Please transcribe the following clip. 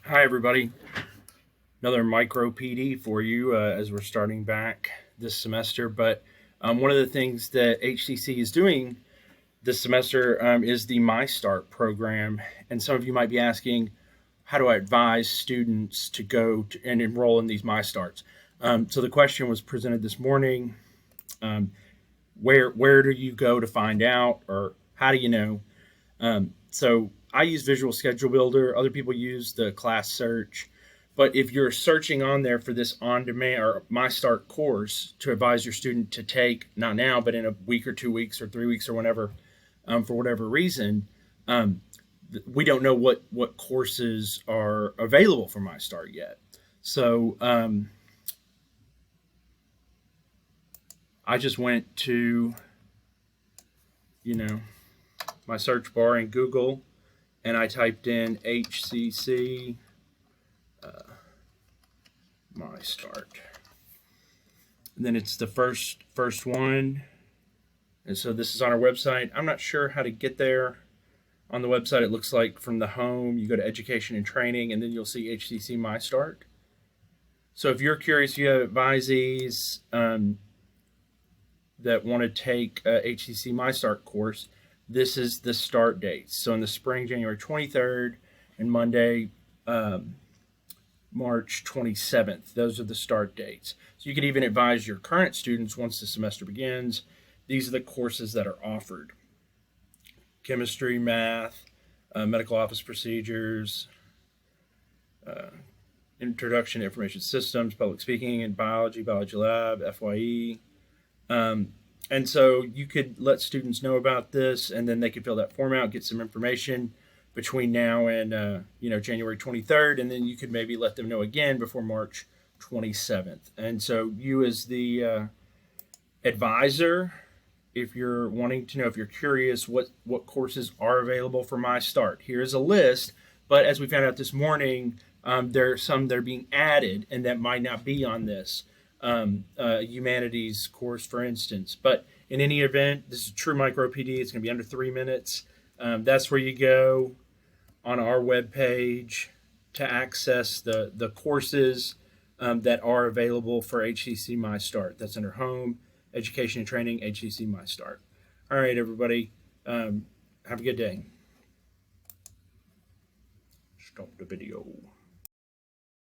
Hi everybody, another micro PD for you as we're starting back this semester. But one of the things that HCC is doing this semester is the MyStart program. And some of you might be asking, how do I advise students to go and enroll in these MyStarts? So the question was presented this morning. Where do you go to find out, or how do you know? So I use Visual Schedule Builder. Other people use the class search. But if you're searching on there for this on-demand or MyStart course to advise your student to take, not now, but in a week or 2 weeks or 3 weeks or whenever, for whatever reason, we don't know what courses are available for MyStart yet. So I just went to, my search bar in Google, and I typed in HCC MyStart, and then it's the first one. And so this is on our website. I'm not sure how to get there. On the website, it looks like from the home, you go to Education and Training, and then you'll see HCC MyStart. So if you're curious, you have advisees that want to take a HCC MyStart course, this is the start date. So in the spring, January 23rd, and Monday, March 27th. Those are the start dates. So you could even advise your current students once the semester begins. These are the courses that are offered: chemistry, math, medical office procedures, introduction to information systems, public speaking, and biology lab, FYE. And so you could let students know about this, and then they could fill that form out, get some information between now and January 23rd, and then you could maybe let them know again before March 27th. And so you, as the advisor, if you're wanting to know, if you're curious what courses are available for MyStart, here's a list. But as we found out this morning, there are some that are being added and that might not be on this. Humanities course, for instance. But in any event, this is a true micro PD. It's going to be under 3 minutes. That's where you go on our webpage to access the courses that are available for HCC MyStart. That's under Home, Education and Training, HCC MyStart. All right, everybody. Have a good day. Stop the video.